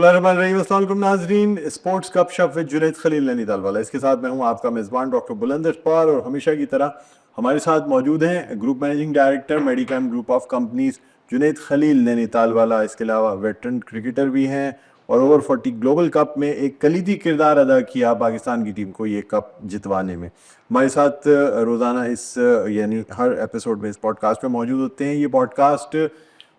बिस्मिल्लाहिर्रहमानिर्रहीम। नाजरीन, sports cup शप विद जुनैद खलील नैनीताल वाला, इसके साथ मैं हूं आपका मेज़बान डॉक्टर बुलंद इकबाल, और हमेशा की तरह हमारे साथ मौजूद हैं group managing director Medicam group of companies Junaid Khalil Nainital वाला। इसके अलावा वेटरन क्रिकेटर भी हैं और ओवर 40 ग्लोबल कप में एक कलीदी किरदार अदा किया पाकिस्तान की टीम को ये कप जितवाने में। हमारे साथ रोज़ाना इस यानी हर एपिसोड में इस पॉडकास्ट में मौजूद होते हैं। ये पॉडकास्ट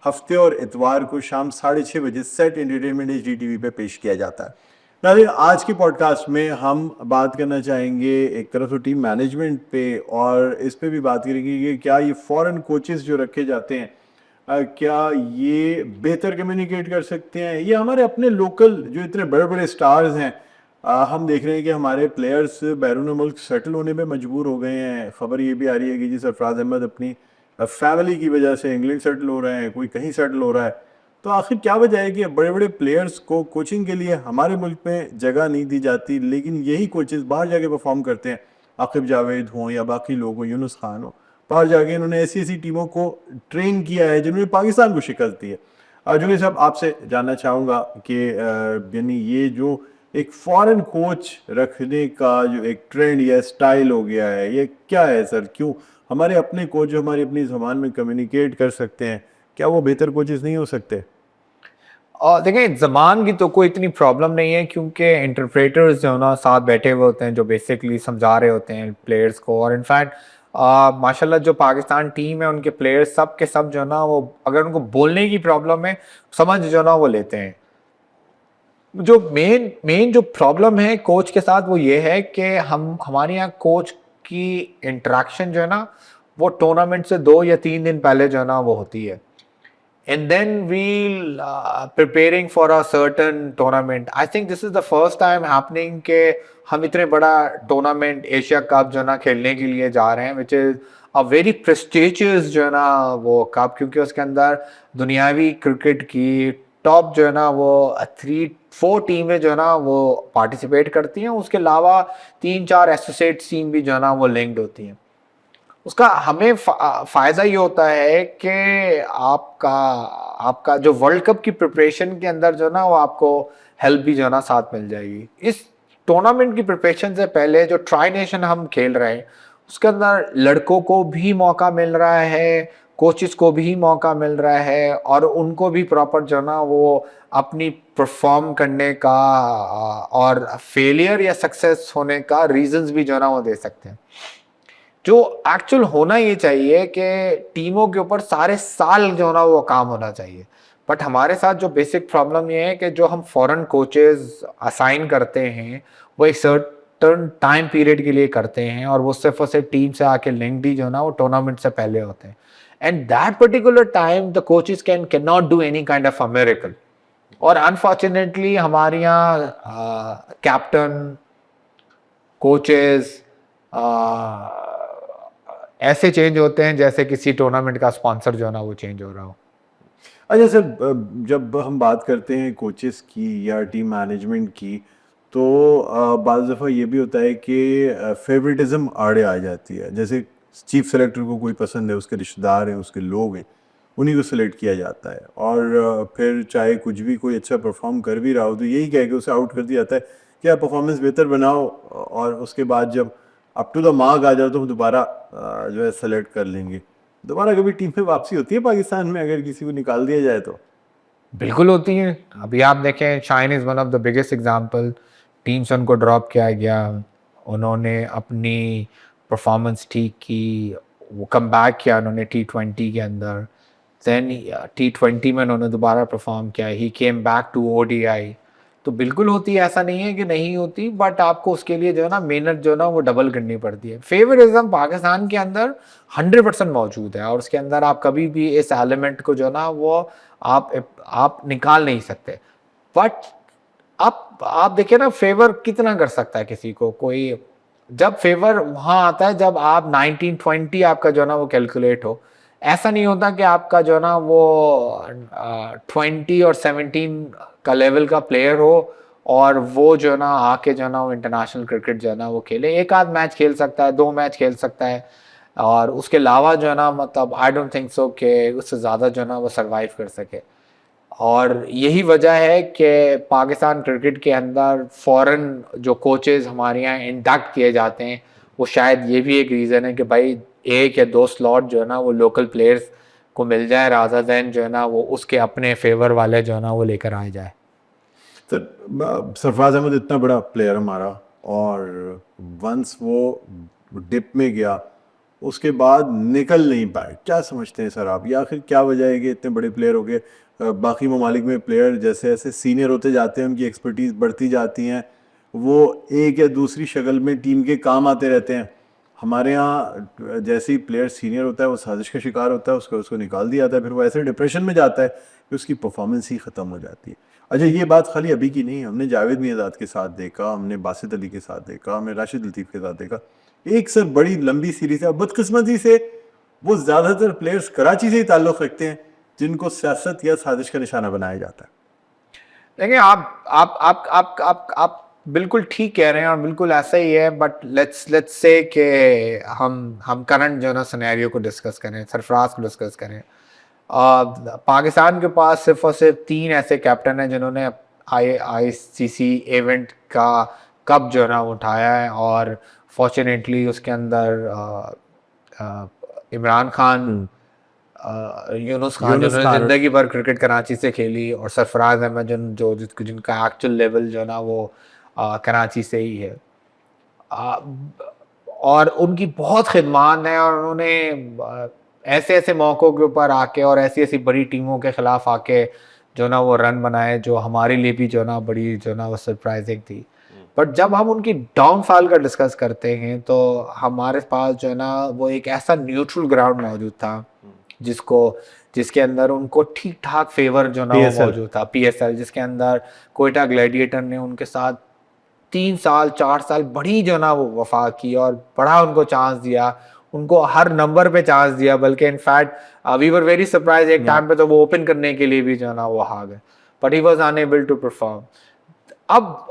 हफ्ते और इतवार को शाम 6:30 बजे सेट एंटरटेनमेंट HDTV पे पेश किया जाता है। नाज़रीन, आज के पॉडकास्ट में हम बात करना चाहेंगे एक तरफ तो टीम मैनेजमेंट पे, और इस पे भी बात करेंगे कि क्या ये फॉरेन कोचेस जो रखे जाते हैं क्या ये बेहतर कम्युनिकेट कर सकते हैं, ये हमारे अपने लोकल जो इतने बड़े बड़े स्टार्स हैं। हम देख रहे हैं कि हमारे प्लेयर्स बैरून मुल्क सेटल होने में मजबूर हो गए हैं। खबर ये भी आ रही है कि जी सरफराज अहमद अपनी फैमिली की वजह से इंग्लैंड सेटल हो रहे हैं, कोई कहीं सेटल हो रहा है। तो आखिर क्या वजह है कि बड़े बड़े प्लेयर्स को कोचिंग के लिए हमारे मुल्क में जगह नहीं दी जाती, लेकिन यही कोचेस बाहर जाके परफॉर्म करते हैं। आकिब जावेद हों या बाकी लोग हों, यूनुस खान हो, बाहर जाके इन्होंने ऐसी ऐसी टीमों को ट्रेन किया है जिन्होंने पाकिस्तान को शिकस्त दी है। जुनेद साहब, आपसे जानना चाहूँगा कि यानी ये जो एक फॉरेन कोच रखने का जो एक ट्रेंड या स्टाइल हो गया है, ये क्या है सर? क्यों हमारे अपने कोच जो हमारी अपनी ज़बान में कम्युनिकेट कर सकते हैं, क्या वो बेहतर कोचेस नहीं हो सकते? और देखें, ज़बान की तो कोई इतनी प्रॉब्लम नहीं है, क्योंकि इंटरप्रेटर्स जो है ना साथ बैठे हुए होते हैं जो बेसिकली समझा रहे होते हैं प्लेयर्स को। और इनफैक्ट माशाल्लाह जो पाकिस्तान टीम है उनके प्लेयर्स सब के सब जो है ना, वो अगर उनको बोलने की प्रॉब्लम है, समझ जो है ना वो लेते हैं। जो मेन मेन जो प्रॉब्लम है कोच के साथ वो ये है कि हमारे यहाँ कोच की इंटरेक्शन जो है ना वो टूर्नामेंट से 2 या 3 दिन पहले जो है ना वो होती है, and then we'll preparing for a certain tournament. I think this is the first time happening कि हम इतने बड़ा टूर्नामेंट एशिया कप जो है ना खेलने के लिए जा रहे हैं, which is a very prestigious जो है ना वो कप, क्योंकि उसके अंदर दुनियावी क्रिकेट की टॉप जो है ना वो 3-4 टीमें जो है ना वो पार्टिसिपेट करती हैं। उसके अलावा 3-4 एसोसिएट टीम भी जो है ना वो लिंक्ड होती हैं। उसका हमें फायदा ये होता है कि आपका आपका जो वर्ल्ड कप की प्रिपरेशन के अंदर जो ना वो आपको हेल्प भी जो ना साथ मिल जाएगी। इस टूर्नामेंट की प्रिपरेशन से पहले जो ट्राई नेशन हम खेल रहे हैं उसके अंदर लड़कों को भी मौका मिल रहा है, कोचेस को भी मौका मिल रहा है, और उनको भी प्रॉपर जो ना वो अपनी परफॉर्म करने का और फेलियर या सक्सेस होने का रीजंस भी जो ना वो दे सकते हैं। जो एक्चुअल होना ये चाहिए कि टीमों के ऊपर सारे साल जो ना वो काम होना चाहिए। बट हमारे साथ जो बेसिक प्रॉब्लम ये है कि जो हम फॉरेन कोचेस असाइन करते हैं वो एक सर्टन टाइम पीरियड के लिए करते हैं, और वो सिर्फ और सिर्फ टीम से आके लिंक्ड ही जो ना वो टूर्नामेंट से पहले होते हैं। And that particular time the coaches can not do any kind of a miracle. और अनफॉर्चुनेटली हमारे यहाँ कैप्टन, कोचेस ऐसे चेंज होते हैं जैसे किसी टूर्नामेंट का स्पॉन्सर जो है ना वो चेंज हो रहा हो। अच्छा सर, जब हम बात करते हैं कोचेस की या टीम मैनेजमेंट की, तो बाज़ दफ़ा ये भी होता है कि फेवरेटिज्म आड़े आ जाती है। जैसे चीफ सेलेक्टर को कोई पसंद है, उसके रिश्तेदार हैं, उसके लोग हैं, उन्हीं को सेलेक्ट किया जाता है, और फिर चाहे कुछ भी कोई अच्छा परफॉर्म कर भी रहा हो तो यही कह के उसे आउट कर दिया जाता है कि आप परफॉर्मेंस बेहतर बनाओ, और उसके बाद जब अप टू द मार्क आ जाओ तो हम दोबारा जो है सेलेक्ट कर लेंगे। दोबारा कभी टीम में वापसी होती है पाकिस्तान में अगर किसी को निकाल दिया जाए तो? बिल्कुल होती है। अभी आप देखें, China is one of the biggest example. Team से उनको ड्रॉप किया गया, उन्होंने अपनी परफॉर्मेंस ठीक की, वो कम बैक किया उन्होंने T20 के अंदर। देन T20 में उन्होंने दोबारा परफॉर्म किया, ही केम बैक टू ODI। तो बिल्कुल होती है, ऐसा नहीं है कि नहीं होती, बट आपको उसके लिए जो है ना मेहनत जो है ना वो डबल करनी पड़ती है। फेवरिज्म पाकिस्तान के अंदर 100% मौजूद है, और उसके अंदर आप कभी भी इस एलिमेंट को जो है ना वो आप निकाल नहीं सकते। बट आप देखिए ना, फेवर कितना कर सकता है किसी को कोई। जब फेवर वहां आता है जब आप 1920 आपका जो है ना वो कैलकुलेट हो। ऐसा नहीं होता कि आपका जो है ना वो 20 और 17 का लेवल का प्लेयर हो और वो जो है ना आके जो है ना वो इंटरनेशनल क्रिकेट जो है ना वो खेले। एक आध मैच खेल सकता है, 2 मैच खेल सकता है, और उसके अलावा जो है ना मतलब आई डोंट थिंक सो कि उससे ज़्यादा जो है ना वो सर्वाइव कर सके। और यही वजह है कि पाकिस्तान क्रिकेट के अंदर फॉरेन जो कोचेस हमारे यहाँ इंडक्ट किए जाते हैं, वो शायद ये भी एक रीज़न है कि भाई एक या दो स्लॉट जो है ना वो लोकल प्लेयर्स को मिल जाए, रादर देन जो है ना वो उसके अपने फेवर वाले जो है ना वो लेकर आए जाए। सरफराज अहमद इतना बड़ा प्लेयर हमारा, और वंस वो डिप में गया उसके बाद निकल नहीं पाए। क्या समझते हैं सर आप, या आखिर क्या वजह है कि इतने बड़े प्लेयर हो गए? बाकी ममालिक में प्लेयर जैसे जैसे सीनियर होते जाते हैं उनकी एक्सपर्टीज बढ़ती जाती हैं, वो एक या दूसरी शक्ल में टीम के काम आते रहते हैं। हमारे यहाँ जैसे ही प्लेयर सीनियर होता है वो साजिश का शिकार होता है, उसको उसको निकाल दिया जाता है, फिर वो ऐसे डिप्रेशन में जाता है कि उसकी परफॉर्मेंस ही ख़त्म हो जाती है। अच्छा, ये बात खाली अभी की नहीं, हमने जावेद मियाँदाद के साथ देखा, हमने बासित अली के साथ देखा, हमने राशिद लतीफ़ के साथ देखा। एक सर बड़ी लंबी सीरीज है। बदकिस्मती से वो ज़्यादातर प्लेयर्स कराची से ही ताल्लुक़ रखते हैं जिनको सियासत या साजिश का निशाना बनाया जाता है। देखिए, आप बिल्कुल ठीक कह रहे हैं और बिल्कुल ऐसा ही है, बट लेट्स से कि हम करंट जो है ना सिनेरियो को डिस्कस करें, सरफराज को डिस्कस करें। पाकिस्तान के पास सिर्फ और सिर्फ 3 ऐसे कैप्टन हैं जिन्होंने आईसीसी इवेंट का कप जो है ना उठाया है, और फॉर्चुनेटली उसके अंदर इमरान खान, यूनुस खान जिन्होंने जिंदगी भर क्रिकेट कराची से खेली, और सरफराज अहमद जिनका एक्चुअल लेवल जो है ना वो कराची से ही है। और उनकी बहुत खिदमत है, और उन्होंने ऐसे ऐसे मौक़ों के ऊपर आके और ऐसी ऐसी बड़ी टीमों के ख़िलाफ़ आके जो ना वो रन बनाए, जो हमारे लिए भी जो ना बड़ी जो ना वो सरप्राइजिंग थी। बट जब हम उनकी डाउनफॉल का डिस्कस करते हैं तो हमारे पास जो है ना वो एक ऐसा न्यूट्रल ग्राउंड मौजूद था जिसके अंदर उनको ठीक ठाक फेवर जो ना वो मौजूद था, पीएसएल, जिसके अंदर कोयटा ग्लैडिएटर ने उनके साथ 3 साल 4 साल बड़ी जो ना वो वफा की और बड़ा उनको चांस दिया, उनको हर नंबर पे चांस दिया, बल्कि in fact we were very surprise एक टाइम पे तो वो ओपन करने के लिए भी जो ना वो हार गए, but he was unable to perform. अब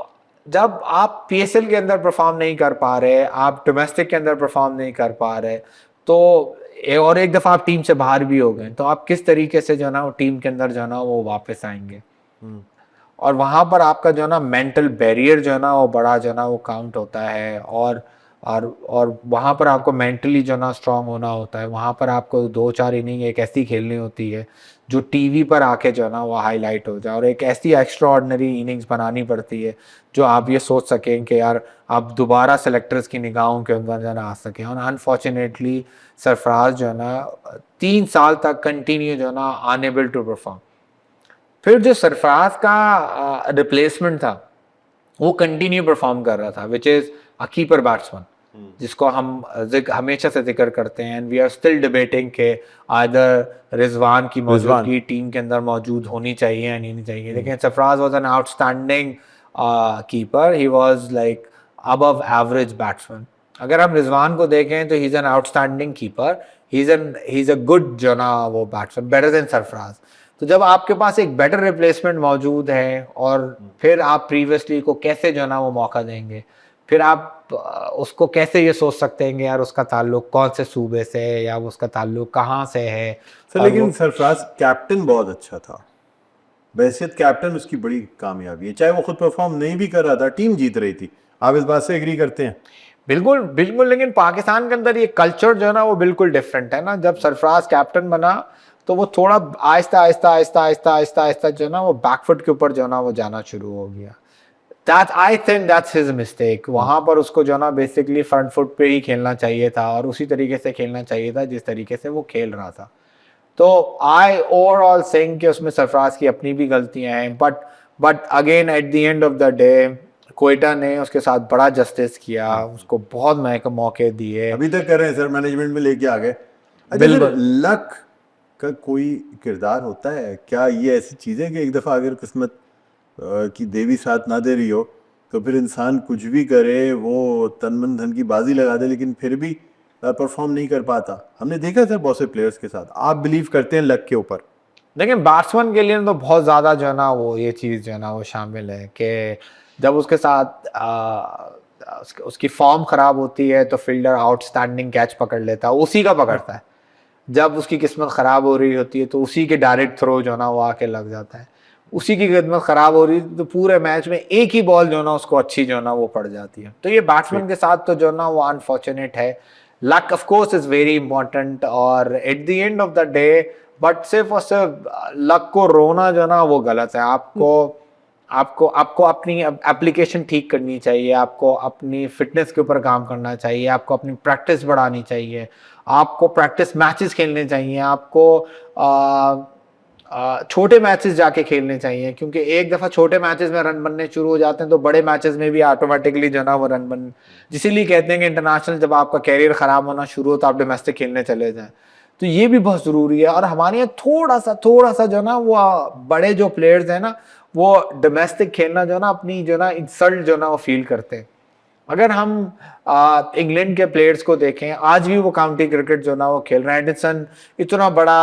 जब आप पीएसएल के अंदर परफॉर्म नहीं कर पा रहे, आप डोमेस्टिक के अंदर परफॉर्म नहीं कर पा रहे, तो और एक दफ़ा आप टीम से बाहर भी हो गए, तो आप किस तरीके से जो ना वो टीम के अंदर जो ना वो वापस आएंगे? और वहाँ पर आपका जो ना मेंटल बैरियर जो है ना वो बड़ा जो ना वो काउंट होता है, और वहाँ पर आपको मेंटली जो ना स्ट्रांग होना होता है। वहाँ पर आपको 2-4 इनिंग एक ऐसी खेलनी होती है जो टीवी पर आके जो ना वो हाईलाइट हो जाए, और एक ऐसी एक्स्ट्रा ऑर्डिनरी इनिंग्स बनानी पड़ती है जो आप ये सोच सकें कि यार आप दोबारा सेलेक्टर्स की निगाहों के अंदर जो ना आ सकें। और अनफॉर्चुनेटली सरफराज जो है ना 3 साल तक कंटिन्यू जो ना अनएबल टू परफॉर्म। फिर जो सरफराज का रिप्लेसमेंट था वो कंटिन्यू परफॉर्म कर रहा था, which is a keeper batsman, जिसको हम हमेशा से जिक्र करते हैं, and we are still debating के आइदर रिजवान की मौजूदगी टीम के अंदर मौजूद होनी चाहिए या नहीं चाहिए। लेकिन Sarfaraz was an outstanding keeper, he was like above average batsman. अगर हम रिजवान को देखें तो he is an outstanding keeper, he is a good जो ना वो बैट्समैन, बेटर देन सरफराज। तो जब आपके पास एक बेटर रिप्लेसमेंट मौजूद है, और फिर आप प्रीवियसली को कैसे जो ना वो मौका देंगे, फिर आप उसको कैसे ये सोच सकते हैं यार उसका ताल्लुक कौन से सूबे से है या उसका ताल्लुक कहाँ से है। सर लेकिन सरफराज कैप्टन बहुत अच्छा था, बहैसियत कैप्टन उसकी बड़ी कामयाबी है, चाहे वो खुद परफॉर्म नहीं भी कर रहा था, टीम जीत रही थी। आप इस बात से एग्री करते हैं? बिल्कुल बिल्कुल, लेकिन पाकिस्तान के अंदर ये कल्चर जो है ना वो बिल्कुल डिफरेंट है ना। जब सरफराज कैप्टन बना तो वो थोड़ा आहिस्ता आहिस्ता आहिस्ता आहिस्ता आहिस्ता आहिस्ता जो है ना वो बैकफुट के ऊपर जो है ना वो जाना शुरू हो गया। I think that's his mistake. वहां पर उसको जो है ना बेसिकली फ्रंट फुट पे ही खेलना चाहिए था, और उसी तरीके से खेलना चाहिए था जिस तरीके से वो खेल रहा था। तो आई ओवरऑल थिंक कि उसमें सरफराज की अपनी भी गलतियां हैं, but again eight the end of the day Quetta ने उसके साथ बड़ा जस्टिस किया, उसको बहुत मौके दिए। अभी तक कर रहे हैं सर, मैनेजमेंट में लेके आ गए। बिल्कुल। लक का कोई किरदार होता है क्या? ये ऐसी चीज़ है कि एक दफ़ा अगर किस्मत की देवी साथ ना दे रही हो तो फिर इंसान कुछ भी करे, वो तन मन धन की बाजी लगा दे, लेकिन फिर भी परफॉर्म नहीं कर पाता। हमने देखा सर बहुत से प्लेयर्स के साथ। आप बिलीव करते हैं लक के ऊपर? देखिए, बैट्समैन के लिए तो बहुत ज़्यादा जो है ना वो ये चीज़ जो है ना वो शामिल है कि जब उसके साथ उसकी फॉर्म ख़राब होती है तो फील्डर आउटस्टैंडिंग कैच पकड़ लेता है, उसी का पकड़ता है। जब उसकी किस्मत ख़राब हो रही होती है तो उसी के डायरेक्ट थ्रो जो ना वो आके लग जाता है। उसी की खिदमत खराब हो रही थी, तो पूरे मैच में एक ही बॉल जो है ना उसको अच्छी जो है ना वो पड़ जाती है। तो ये बैट्समैन के साथ तो जो है ना वो अनफॉर्चुनेट है। Luck of course is very important और at the end of the day, but सिर्फ और सिर्फ लक को रोना जो है ना वो गलत है। आपको आपको आपको अपनी एप्लीकेशन ठीक करनी चाहिए, आपको अपनी फिटनेस के ऊपर काम करना चाहिए, आपको अपनी प्रैक्टिस बढ़ानी चाहिए, आपको प्रैक्टिस मैचेस खेलने चाहिए, आपको छोटे मैचेस जाके खेलने चाहिए, क्योंकि एक दफा छोटे मैचेस में रन बनने शुरू हो जाते हैं तो बड़े मैचेस में भी ऑटोमेटिकली जो ना वो रन बन, इसीलिए कहते हैं कि इंटरनेशनल जब आपका कैरियर खराब होना शुरू हो तो आप डोमेस्टिक खेलने चले जाएं। तो ये भी बहुत जरूरी है। और हमारे यहाँ थोड़ा सा जो ना वो बड़े जो प्लेयर्स हैं ना वो डोमेस्टिक खेलना जो ना अपनी जो ना इंसल्ट जो ना वो फील करते हैं। अगर हम इंग्लैंड के प्लेयर्स को देखें, आज भी वो काउंटी क्रिकेट जो ना वो खेल रहे हैं। एडिसन इतना बड़ा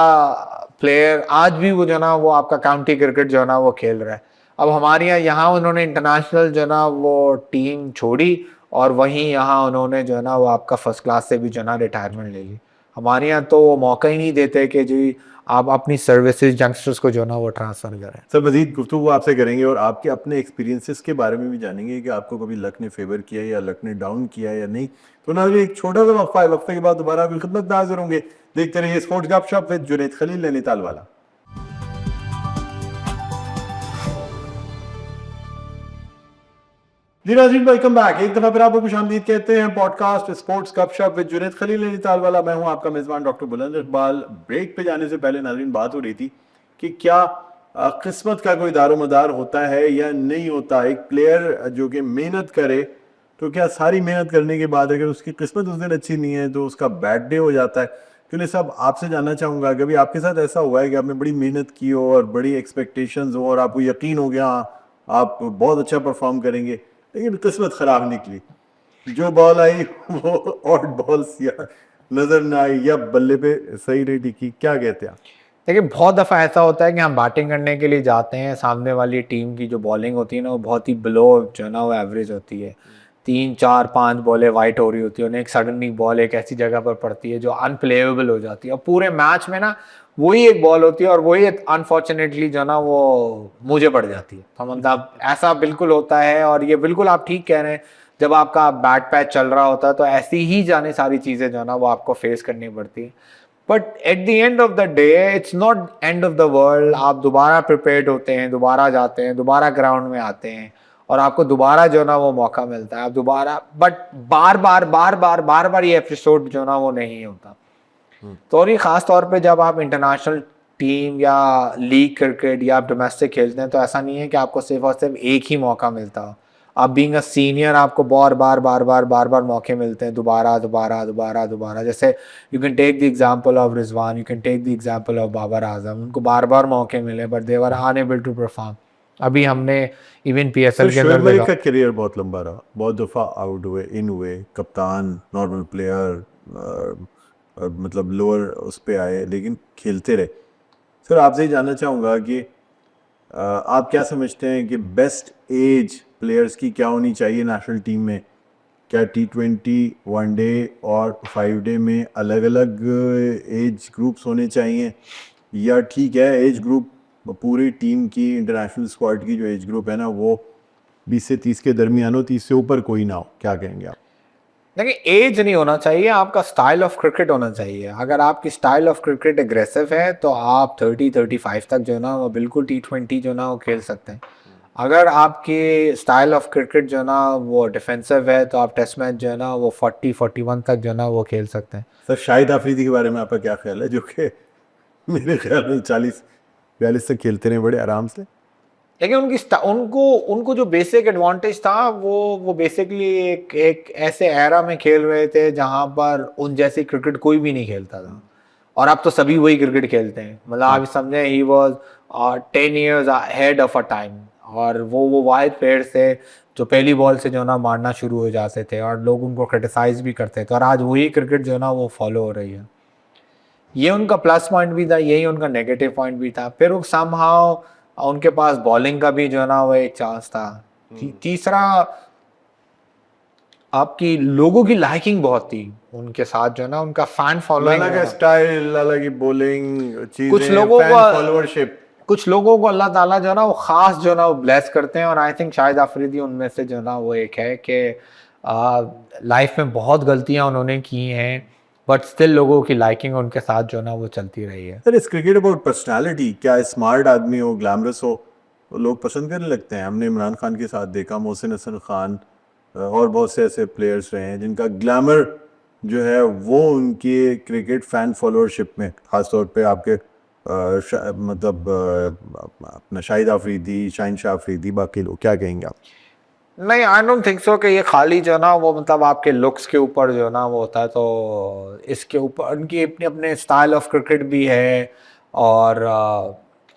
प्लेयर, आज भी वो जो ना वो आपका काउंटी क्रिकेट जो ना वो खेल रहा है। अब हमारे यहाँ उन्होंने इंटरनेशनल जो ना वो टीम छोड़ी और वहीं यहाँ उन्होंने जो है ना वो आपका फर्स्ट क्लास से भी जो ना रिटायरमेंट ले ली। हमारे यहाँ तो वो मौका ही नहीं देते कि जी आप अपनी सर्विसेज यंगस्टर्स को जो ना वो ट्रांसफर करें। सर मजीद गुफ्तगू आपसे करेंगे और आपके अपने एक्सपीरियंसेस के बारे में भी जानेंगे कि आपको कभी लक ने फेवर किया या लक ने डाउन किया या नहीं। तो ना एक छोटा सा वक्फा है, वक्फे के बाद दोबारा आपकी खिदमत में हाजिर होंगे। देखते रहिए स्पोर्ट्स गपशप विद जुनैद खलील नैनीताल वाला। जी नाज़रीन, वेलकम बैक। एक दफा फिर आपको खुशामदीद कहते हैं पॉडकास्ट स्पोर्ट्स गपशप विद जुनैद खलील नैनीताल वाला। मैं हूं आपका मेजबान डॉक्टर बुलंद इकबाल। ब्रेक पे जाने से पहले नाज़रीन बात हो रही थी कि क्या किस्मत का कोई दारोमदार होता है या नहीं होता। एक प्लेयर जो कि मेहनत करे तो क्या सारी मेहनत करने के बाद अगर उसकी किस्मत उस दिन अच्छी नहीं है तो उसका बैड डे हो जाता है। क्यों साहब, आपसे जानना चाहूँगा कभी आपके साथ ऐसा हुआ है कि आपने बड़ी मेहनत की हो और बड़ी एक्सपेक्टेशंस हो और आपको यकीन हो गया आप बहुत अच्छा परफॉर्म करेंगे, लेकिन किस्मत खराब निकली, जो बॉल आई वो ऑड बॉल्स या नजर ना आई या बल्ले पे सही नहीं टिकी, क्या कहते हैं आप? देखिए बहुत दफ़ा ऐसा होता है कि हम बैटिंग करने के लिए जाते हैं, सामने वाली टीम की जो बॉलिंग होती है ना वो बहुत ही बिलो जो है ना वो एवरेज होती है। 3 4 5 बॉलें वाइट हो रही होती है, उन्हें एक सडनली बॉल एक ऐसी जगह पर पड़ती है जो अनप्लेएबल हो जाती है और पूरे मैच में ना वही एक बॉल होती है और वही अनफॉर्चुनेटली जो ना वो मुझे पड़ जाती है। तो मतलब ऐसा बिल्कुल होता है और ये बिल्कुल आप ठीक कह रहे हैं। जब आपका बैट पैच चल रहा होता है तो ऐसी ही जाने सारी चीज़ें जो है ना वो आपको फेस करनी पड़ती है। But at the end of the day it's not and of the world. आप दोबारा प्रिपेयर्ड होते हैं, दोबारा जाते हैं, दोबारा ग्राउंड में आते हैं और आपको दोबारा जो ना वो मौका मिलता है, आप दोबारा। बट बार बार ये एपिसोड जो ना वो नहीं होता। तो और ये खास तौर पे जब आप इंटरनेशनल टीम या लीग क्रिकेट या आप डोमेस्टिक खेलते हैं तो ऐसा नहीं है कि आपको सिर्फ और सिर्फ एक ही मौका मिलता हो। आप बीइंग अ सीनियर आपको बार बार मौके मिलते हैं, दोबारा। जैसे you can take the example of Rizwan, you can take the example of Babar Azam. उनको बार बार मौके मिले but they were unable to perform. अभी हमने इवन पीएसएल के अंदर शोएब मलिक का करियर बहुत लंबा रहा, बहुत दफा आउट हुए, इन हुए, कप्तान, नॉर्मल प्लेयर, मतलब लोअर उस पे आए लेकिन खेलते रहे। सर आपसे ही जानना चाहूँगा कि आप क्या समझते हैं कि बेस्ट एज प्लेयर्स की क्या होनी चाहिए नेशनल टीम में? क्या T20, वनडे और 5 डे में अलग अलग एज ग्रुप्स होने चाहिए, या ठीक है एज ग्रुप पूरी टीम की, इंटरनेशनल स्क्वाड की जो एज ग्रुप है ना वो 20 से 30 के दरमियान हो, 30 से ऊपर कोई ना हो? क्या कहेंगे आप? देखिए एज नहीं होना चाहिए, आपका स्टाइल ऑफ क्रिकेट होना चाहिए। अगर आपकी स्टाइल ऑफ क्रिकेट एग्रेसिव है तो आप 30-35 तक जो ना वो बिल्कुल T20 जो ना वो खेल सकते हैं। अगर आपकी स्टाइल ऑफ क्रिकेट जो ना वो डिफेंसिव है तो आप टेस्ट मैच जो है ना वो 40-41 तक जो ना वो खेल सकते हैं। सर शाहिद आफरीदी के बारे में आपका क्या ख्याल है, जो कि मेरे ख्याल में 40-42 तक खेलते रहे बड़े आराम से? लेकिन उनको जो बेसिक एडवांटेज था वो बेसिकली एक ऐसे एरा में खेल रहे थे जहां पर उन जैसी क्रिकेट कोई भी नहीं खेलता था और अब तो सभी वही क्रिकेट खेलते हैं। मतलब आप समझे he was 10 years ahead of a time और वो वाइड प्लेयर थे जो पहली बॉल से जो ना मारना शुरू हो जाते थे और लोग उनको क्रिटिसाइज भी करते थे और आज वही क्रिकेट जो ना वो फॉलो हो रही है। ये उनका प्लस पॉइंट भी था, यही उनका नेगेटिव पॉइंट भी था। फिर वो समहाउ उनके पास बॉलिंग का भी जो है ना वो एक चांस था। तीसरा आपकी लोगों की लाइकिंग बहुत थी उनके साथ जो है ना, उनका फैन फॉलोइंग लाला का स्टाइल, लाला की बॉलिंग, कुछ चीजें, लोगों फैन का फॉलोअरशिप। कुछ लोगों को अल्लाह ताला जो है ना वो ख़ास जो है ना वो ब्लेस करते हैं, और आई थिंक शाहिद अफरीदी उनमें से जो है ना वो एक है कि लाइफ में बहुत गलतियां उन्होंने की हैं, बट स्टिल लोगों की लाइकिंग उनके साथ जो है ना वो चलती रही है। सर, इस क्रिकेट अबाउट पर्सनालिटी, क्या स्मार्ट आदमी हो, ग्लैमरस हो, तो लोग पसंद करने लगते हैं। हमने इमरान खान के साथ देखा, मोहसिन हसन खान और बहुत से ऐसे प्लेयर्स रहे हैं जिनका ग्लैमर जो है वो उनके क्रिकेट फैन फॉलोअरशिप में, खासतौर पे आपके मतलब अपना शाहिद अफरीदी, शाहीन शाह अफरीदी, बाकी लोग, क्या कहेंगे आप? नहीं, आई डोंट थिंक सो कि ये खाली जो है ना वो मतलब आपके लुक्स के ऊपर जो है ना वो होता है, तो इसके ऊपर उनकी अपने अपने स्टाइल ऑफ क्रिकेट भी है। और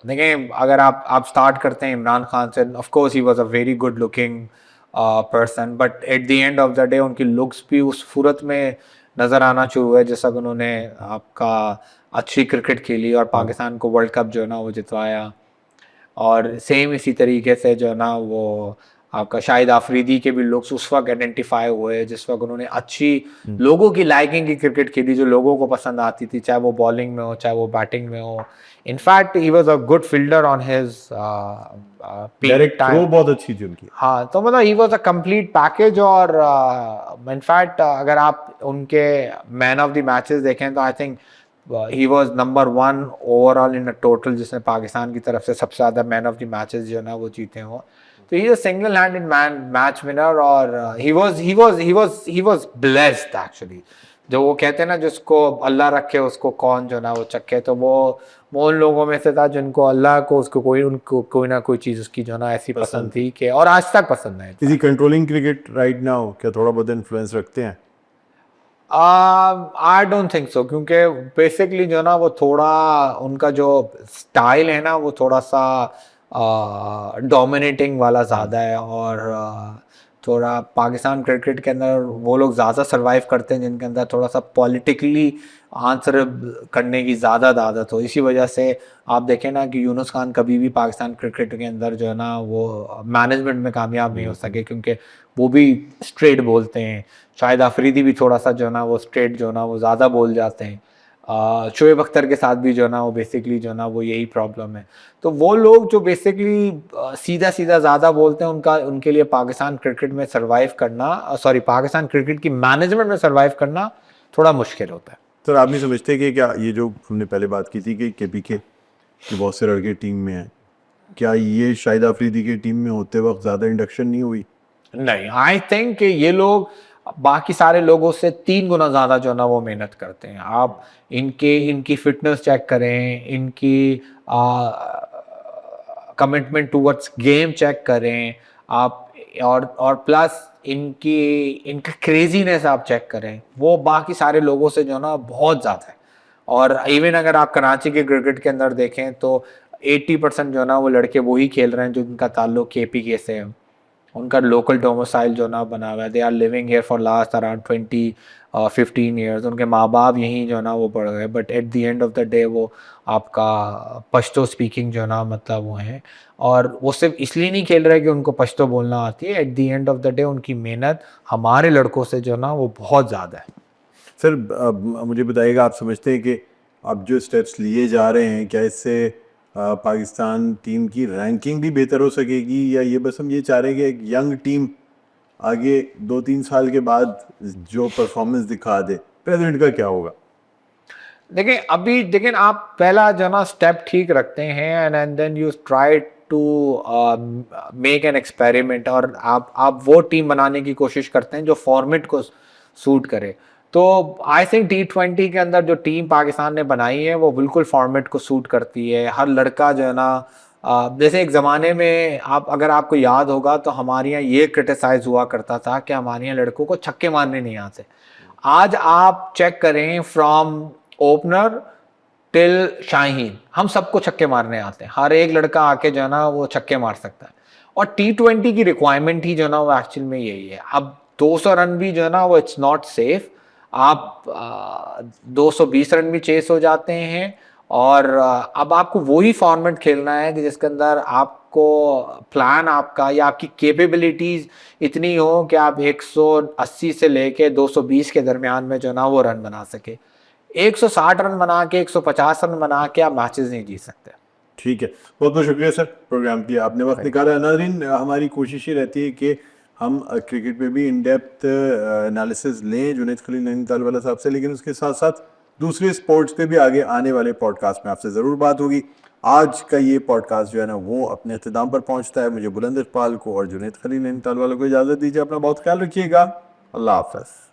देखिए, अगर आप स्टार्ट करते हैं इमरान खान से, of course he was a very good looking person, but at the end of the day उनकी लुक्स भी उस सूरत में नज़र आना शुरू हुए जैसा कि उन्होंने आपका अच्छी क्रिकेट खेली और पाकिस्तान को वर्ल्ड कप जो है ना वो जितवाया। और सेम इसी तरीके से जो है ना वो आपका शाहिद आफरीदी के भी लुक्स उस वक्त आइडेंटिफाई हुए जिस वक्त उन्होंने अच्छी लोगों की लाइकिंग की क्रिकेट खेली, जो लोगों को पसंद आती थी, चाहे वो बॉलिंग में हो चाहे वो बैटिंग में हो। In fact he was a good fielder on his direct throw बहुत अच्छी थी उनकी। हाँ, तो मतलब he was a complete package. और इनफैक्ट अगर आप उनके मैन ऑफ द मैचेस देखें तो I think he was number 1 overall in a total, जिसने पाकिस्तान की तरफ से सबसे ज़्यादा मैन ऑफ द मैचेस जो है ना वो जीते हों। तो he is a single handed man match winner, और ही वाज ब्लेस्ड एक्चुअली। जो वो कहते हैं ना, जिसको अल्लाह रखे उसको कौन जो ना वो चखे, तो वो उन लोगों में से था जिनको अल्लाह को उसको उनको कोई ना कोई चीज़ उसकी जो ना ऐसी पसंद थी कि, और आज तक पसंद है। Is he controlling cricket right now? क्या थोड़ा बहुत इन्फ्लुएंस रखते हैं? आई डोंट थिंक सो, क्योंकि बेसिकली जो ना वो थोड़ा उनका जो स्टाइल है ना वो थोड़ा सा डोमिनेटिंग वाला ज़्यादा है। और थोड़ा पाकिस्तान क्रिकेट के अंदर वो लोग ज़्यादा सरवाइव करते हैं जिनके अंदर थोड़ा सा पॉलिटिकली आंसर करने की ज़्यादा आदत हो। इसी वजह से आप देखें ना कि यूनुस खान कभी भी पाकिस्तान क्रिकेट के अंदर जो है ना वो मैनेजमेंट में कामयाब नहीं हो सके, क्योंकि वो भी स्ट्रेट बोलते हैं। शाहिद अफरीदी भी थोड़ा सा जो है ना वो स्ट्रेट जो है ना वो ज़्यादा बोल जाते हैं। शोएब अख्तर के साथ भी जो है ना वो बेसिकली जो है ना वो यही प्रॉब्लम है। तो वो लोग जो बेसिकली सीधा सीधा ज़्यादा बोलते हैं, उनके लिए पाकिस्तान क्रिकेट में सरवाइव करना, सॉरी, पाकिस्तान क्रिकेट की मैनेजमेंट में सरवाइव करना थोड़ा मुश्किल होता है। सर, आप नहीं समझते कि क्या ये जो हमने पहले बात की थी कि केपीके के बहुत से लड़के टीम में हैं, क्या ये शाहिद अफरीदी की टीम में होते वक्त ज़्यादा इंडक्शन नहीं हुई? नहीं, आई थिंक कि ये लोग बाकी सारे लोगों से 3 गुना ज़्यादा जो है ना वो मेहनत करते हैं। आप इनकी फिटनेस चेक करें, इनकी कमिटमेंट टूवर्ड्स गेम चेक करें आप, और प्लस इनका क्रेजीनेस आप चेक करें, वो बाकी सारे लोगों से जो है ना बहुत ज़्यादा है। और इवन अगर आप कराची के क्रिकेट के अंदर देखें तो 80% जो है ना वो लड़के वही खेल रहे हैं जो उनका ताल्लुक केपीके से है। उनका लोकल डोमिसाइल जो ना बना हुआ है, they are living here for last around 15 years. उनके माँ बाप यहीं जो ना वो पढ़ गए, but at the end of the day वो आपका पश्तो स्पीकिंग जो ना मतलब वो हैं। और वो सिर्फ इसलिए नहीं खेल रहे कि उनको पश्तो बोलना आती है, eight the end of the day उनकी मेहनत हमारे लड़कों से जो ना वो बहुत ज़्यादा है। सर, मुझे बताइएगा, आप समझते हैं कि अब जो स्टेप्स लिए जा रहे हैं, क्या इससे पाकिस्तान टीम की रैंकिंग भी बेहतर हो सकेगी, या ये बस हम ये चाह रहे हैं कि एक यंग टीम आगे 2-3 साल के बाद जो परफॉर्मेंस दिखा दे? प्रेसिडेंट का क्या होगा? देखिए, अभी लेकिन आप पहला जो ना स्टेप ठीक रखते हैं, and then you try to make an experiment, और आप वो टीम बनाने की कोशिश करते हैं जो फॉर्मेट को सूट करे। तो आई थिंक T20 के अंदर जो टीम पाकिस्तान ने बनाई है वो बिल्कुल फॉर्मेट को सूट करती है। हर लड़का जो है ना जैसे एक ज़माने में आप, अगर आपको याद होगा तो हमारे यहाँ ये क्रिटिसाइज हुआ करता था कि हमारे यहाँ लड़कों को छक्के मारने नहीं आते। आज आप चेक करें, फ्रॉम ओपनर टिल शाहीन, हम सबको छक्के मारने आते हैं। हर एक लड़का आके जो है ना वो छक्के मार सकता है। और T20 की रिक्वायरमेंट ही जो है ना वो एक्चुअल में यही है। अब 200 रन भी जो है ना वो इट्स नॉट सेफ। आप 220 रन भी चेस हो जाते हैं। और अब आपको वही फॉर्मेट खेलना है कि जिसके अंदर आपको प्लान आपका या आपकी कैपेबिलिटीज इतनी हो कि आप 180 से लेके 220 के दरमियान में जो ना वो रन बना सके। 160 रन बना के, 150 रन बना के आप मैचेस नहीं जीत सकते। ठीक है, बहुत बहुत शुक्रिया सर प्रोग्राम किया आपने, वक्त निकाला। नाज़रीन, हमारी कोशिश ही रहती है कि हम क्रिकेट पे भी इन डेप्थ एनालिसिस लें जुनैद खलील नैनीताल वाला साहब से, लेकिन उसके साथ साथ दूसरे स्पोर्ट्स पे भी आगे आने वाले पॉडकास्ट में आपसे ज़रूर बात होगी। आज का ये पॉडकास्ट जो है ना वो अपने अख्ताम पर पहुंचता है। मुझे बुलंद इकबाल को और जुनैद खलील नैनीताल वालों को इजाज़त दीजिए। अपना बहुत ख्याल रखिएगा। अल्लाह हाफ़िज़।